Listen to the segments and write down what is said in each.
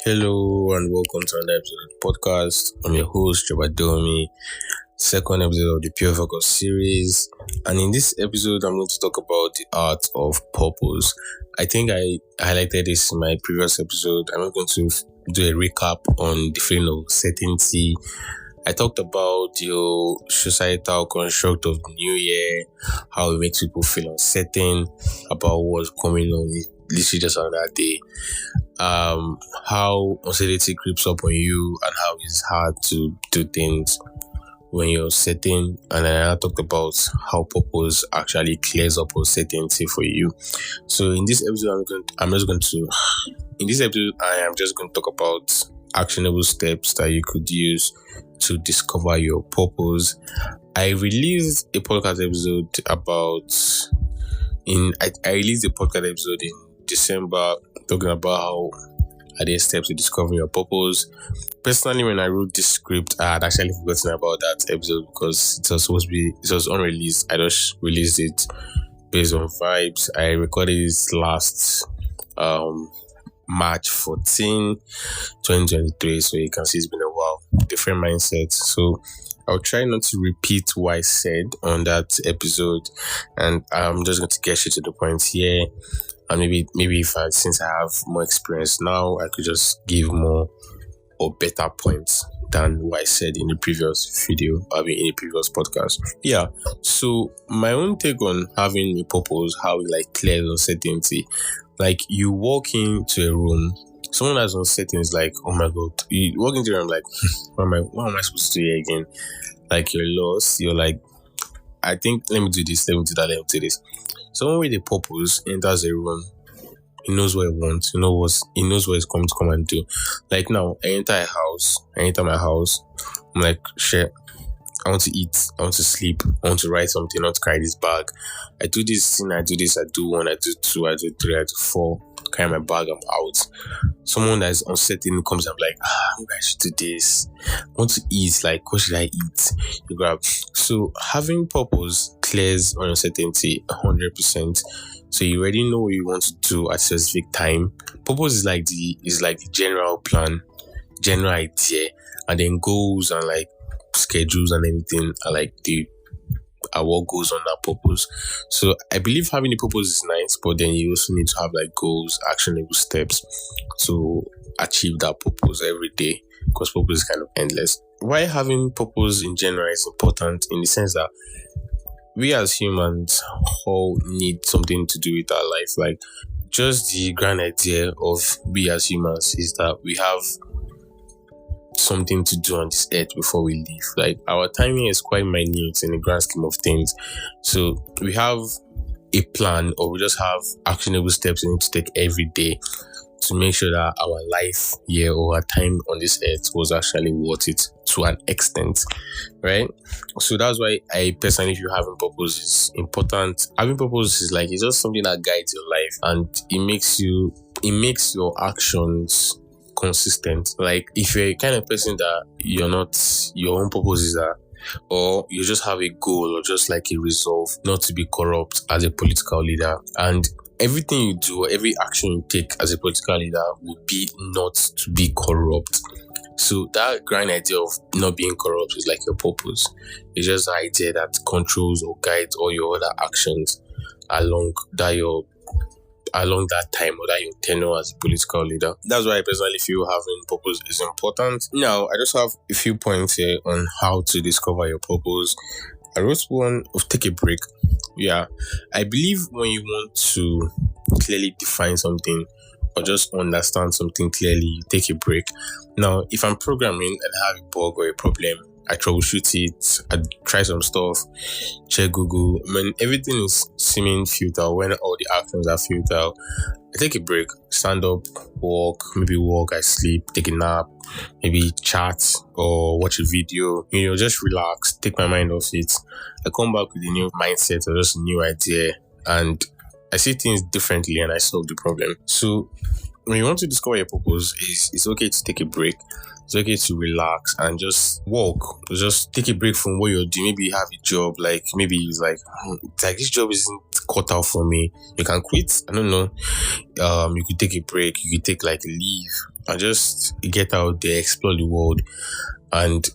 Hello and welcome to another episode of the podcast. I'm your host, Jobadomi, second episode of the Pure Focus series. And in this episode, I'm going to talk about the art of purpose. I think I highlighted this in my previous episode. I'm going to do a recap on the feeling of certainty. I talked about the societal construct of the new year, how it makes people feel uncertain about what's coming on literally just on that day. How uncertainty creeps up on you and how it's hard to do things when you're certain. And then I talked about how purpose actually clears up uncertainty for you. So in this episode, I am just going to talk about actionable steps that you could use to discover your purpose. I released a podcast episode in December talking about how are there steps to discovering your purpose. Personally, when I wrote this script, I had actually forgotten about that episode because it was unreleased. I just released it based on vibes. I recorded it last March 14, 2023. So you can see it's been a while. Different mindset. So I'll try not to repeat what I said on that episode, and I'm just going to get straight to the point here. And maybe since I have more experience now, I could just give more or better points than what I said in the previous video, in the previous podcast. Yeah. So my own take on having a purpose, how it clears uncertainty. Like you walk into a room, someone that's uncertain is like, oh my god. You walk into a room like, what am I supposed to do here again? Like you're lost. You're like, I think let me do this, let me do that, let me do this. Someone with a purpose enters a room. He knows what he wants. He knows what he's coming to come and do. Like now, I enter my house. I'm like, shit, I want to eat. I want to sleep. I want to write something. I want to carry this bag. I do this thing. I do this. I do one. I do two. I do three. I do four. Carry my bag. I'm out. Someone that is uncertain comes and I'm like, maybe I should do this. I want to eat. Like, what should I eat? You grab. So having purpose clears uncertainty 100%. So you already know what you want to do at a specific time. Purpose is like the general plan, general idea, and then goals and like schedules and everything are what goes on that purpose. So I believe having a purpose is nice, but then you also need to have like goals, actionable steps to achieve that purpose every day, because purpose is kind of endless. Why having purpose in general is important in the sense that we as humans all need something to do with our life. Like just the grand idea of we as humans is that we have something to do on this earth before we leave. Like our timing is quite minute in the grand scheme of things. So we have a plan, or we just have actionable steps we need to take every day to make sure that our life here or our time on this earth was actually worth it to an extent, right? So that's why I personally feel having purpose is important. Having purpose is it's just something that guides your life, and it makes your actions consistent. Like if you're a kind of person that you're not, your own purpose is that, or you just have a goal or just like a resolve not to be corrupt as a political leader, and everything you do, every action you take as a political leader would be not to be corrupt. So that grand idea of not being corrupt is like your purpose. It's just the idea that controls or guides all your other actions along that time or that your tenure as a political leader. That's why I personally feel having purpose is important. Now, I just have a few points here on how to discover your purpose. I wrote one of take a break. Yeah, I believe when you want to clearly define something or just understand something clearly, you take a break. Now, if I'm programming and I have a bug or a problem, I troubleshoot it, I try some stuff, check Google. When everything is seeming futile, when all the actions are futile, I take a break, stand up, walk, I sleep, take a nap, maybe chat or watch a video, just relax, take my mind off it. I come back with a new mindset or just a new idea, and I see things differently and I solve the problem. So when you want to discover your purpose, it's okay to take a break. It's okay to relax and just walk. Just take a break from what you're doing. Maybe you have a job, maybe it's like this job isn't cut out for me. You can quit. I don't know. You could take a break. You could take like a leave and just get out there, explore the world, and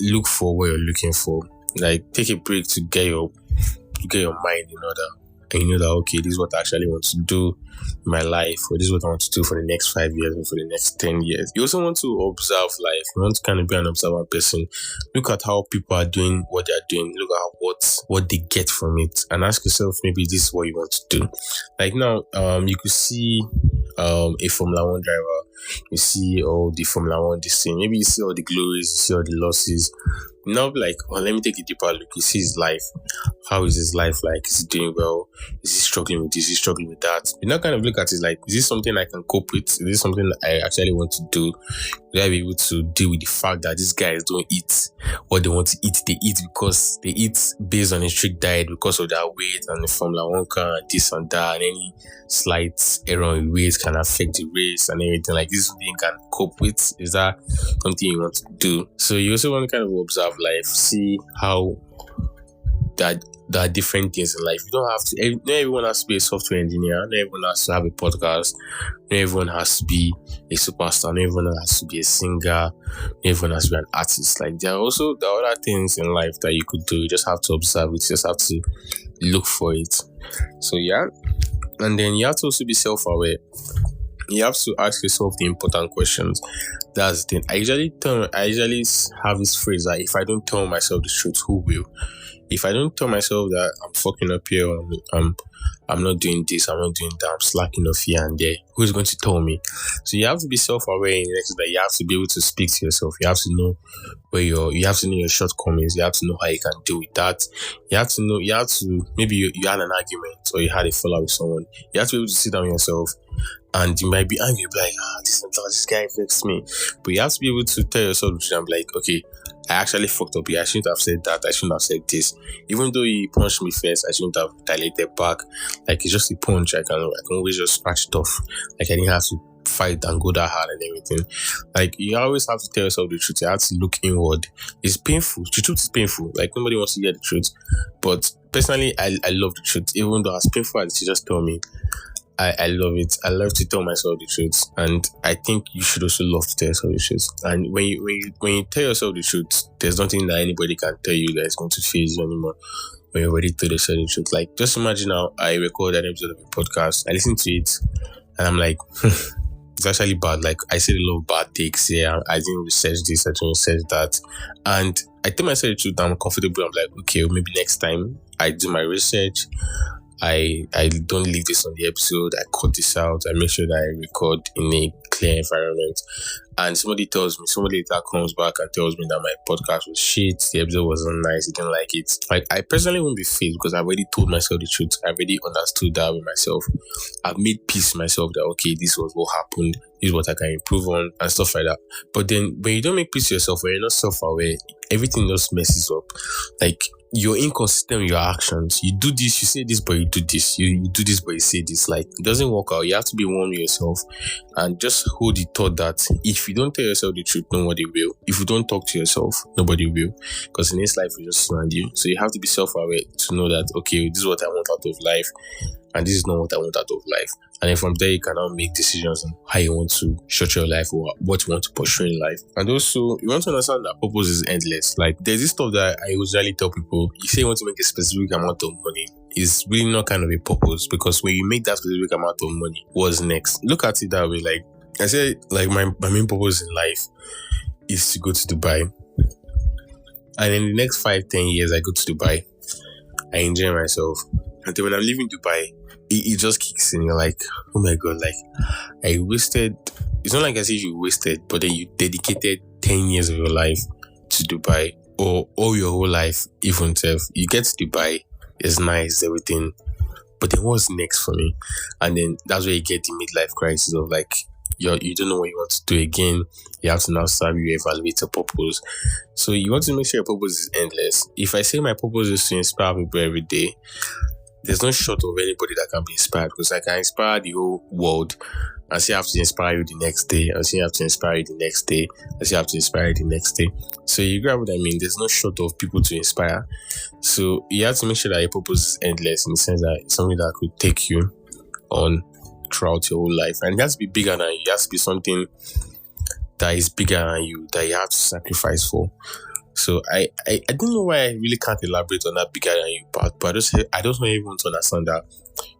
look for what you're looking for. Like take a break to get your mind in order. And you know that, okay, this is what I actually want to do in my life, or this is what I want to do for the next 5 years or for the next 10 years. You also want to observe life. You want to kind of be an observant person. Look at how people are doing what they're doing. Look at what they get from it, and ask yourself, maybe this is what you want to do. Like now, you could see a Formula One driver. You see all the Formula One this thing. Maybe you see all the glories, you see all the losses. Now be like, oh, let me take a deeper look. You see his life. How is his life like? Is he doing well? Is he struggling with this? Is he struggling with that? You now kind of look at it like, is this something I can cope with? Is this something that I actually want to do? Will I be able to deal with the fact that these guys don't eat what they want to eat? They eat because they eat based on a strict diet because of their weight and the Formula One car and this and that, and any slight error in weight can affect the race and everything. Like, this is something you can cope with. Is that something you want to do? So you also want to kind of observe life, see how that there are different things in life. You don't have to, not everyone has to be a software engineer, not everyone has to have a podcast, not everyone has to be a superstar, not everyone has to be a singer, not everyone has to be an artist. Like, there are other things in life that you could do. You just have to observe it, you just have to look for it. So yeah, and then you have to also be self-aware. You have to ask yourself the important questions. That's the thing. I usually have this phrase that if I don't tell myself the truth, who will? If I don't tell myself that I'm fucking up here, or I'm not doing this, I'm not doing that, I'm slacking off here and there, who's going to tell me? So you have to be self-aware in the next that you have to be able to speak to yourself. You have to know you have to know your shortcomings. You have to know how you can deal with that. Maybe you had an argument or you had a fallout with someone. You have to be able to sit down with yourself. And you might be angry, be like, this guy vexed me. But you have to be able to tell yourself the truth and be like, okay, I actually fucked up here. I shouldn't have said that. I shouldn't have said this. Even though he punched me first, I shouldn't have dilated back. Like, it's just a punch. I can always just scratch it off. Like, I didn't have to fight and go that hard and everything. Like, you always have to tell yourself the truth. You have to look inward. It's painful. The truth is painful. Like, nobody wants to hear the truth. But personally, I love the truth. Even though as painful as it just tell me, I love it. I love to tell myself the truth, and I think you should also love to tell yourself the truth. And when you tell yourself the truth, there's nothing that anybody can tell you that is going to phase you anymore. When you're ready to tell yourself the truth, like, just imagine how I record an episode of a podcast, I listen to it, and I'm like, it's actually bad. Like, I said a lot of bad takes here. I didn't research this, I didn't research that, and I tell myself the truth. I'm comfortable. I'm like, okay, well, maybe next time I do my research. I don't leave this on the episode. I cut this out. I make sure that I record in a clear environment. And somebody later comes back and tells me that my podcast was shit. The episode wasn't nice. I didn't like it. Like, I personally won't be phased because I've already told myself the truth. I already understood that with myself. I've made peace with myself that, okay, this was what happened. This is what I can improve on and stuff like that. But then when you don't make peace with yourself, when you're not self-aware, everything just messes up. Like, you're inconsistent with your actions. You do this, you say this, but you do this. You do this, but you say this. Like, it doesn't work out. You have to be one with yourself and just hold the thought that if you don't tell yourself the truth, nobody will. If you don't talk to yourself, nobody will. Because in this life, we just surround you. So you have to be self-aware to know that, okay, this is what I want out of life, and this is not what I want out of life. And then from there, you can now make decisions on how you want to structure your life or what you want to pursue in life. And also, you want to understand that purpose is endless. Like, there's this stuff that I usually tell people. You say you want to make a specific amount of money. It's really not kind of a purpose, because when you make that specific amount of money, what's next? Look at it that way. Like, I say, like, my main purpose in life is to go to Dubai. And in the next 5-10 years, I go to Dubai. I enjoy myself. And then when I'm leaving Dubai, it just kicks in. You're like, oh my God, like, I wasted, it's not like as if you wasted, but then you dedicated 10 years of your life to Dubai, or all your whole life, even if you get to Dubai, it's nice, everything, but then what's next for me? And then that's where you get the midlife crisis of like, you don't know what you want to do again. You have to now start reevaluate your purpose. So you want to make sure your purpose is endless. If I say my purpose is to inspire people every day, there's no short of anybody that can be inspired, because I can inspire the whole world and still have to inspire you the next day, and still have to inspire you the next day, and still have to inspire you the next day. So you grab what I mean? There's no short of people to inspire. So you have to make sure that your purpose is endless, in the sense that it's something that could take you on throughout your whole life. And it has to be bigger than you. It has to be something that is bigger than you, that you have to sacrifice for. So I don't know why I really can't elaborate on that bigger than you part, but I just want everyone to understand that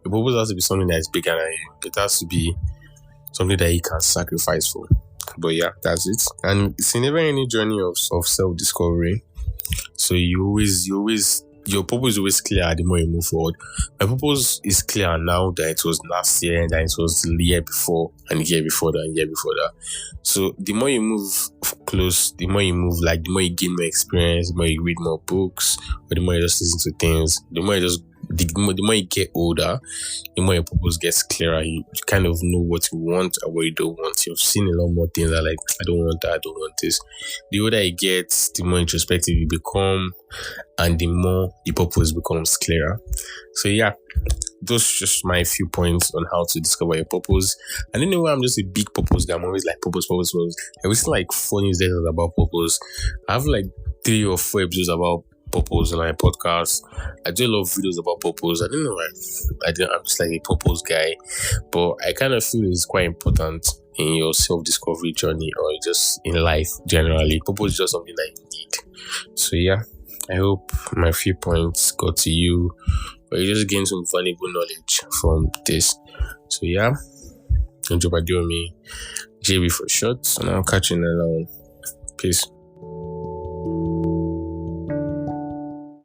your purpose has to be something that is bigger than you. It has to be something that you can sacrifice for. But yeah, that's it. And it's a never-ending journey of self-discovery. So your purpose is always clear the more you move forward. My purpose is clear now than it was last year, and that it was the year before, and the year before that, and the year before that. So the more you move close, the more you move, like the more you gain more experience, the more you read more books, or the more you just listen to things, the more you get older, the more your purpose gets clearer. You kind of know what you want and what you don't want. You've seen a lot more things that, like, I don't want that, I don't want this. The older you get, the more introspective you become, and the more the purpose becomes clearer. So yeah, those are just my few points on how to discover your purpose. And anyway, I'm just a big purpose guy. I'm always like purpose. I was like 4 newsletters about purpose. I have like 3 or 4 episodes about purpose on my podcast. I do a lot of videos about purpose. I don't know why I'm just like a purpose guy, but I kind of feel it's quite important in your self-discovery journey, or just in life generally. Purpose is just something that you need. So yeah, I hope my few points got to you, or you just gain some valuable knowledge from this. So yeah, don't drop a deal with me, JB for short, and I'll catch you in another one. Peace.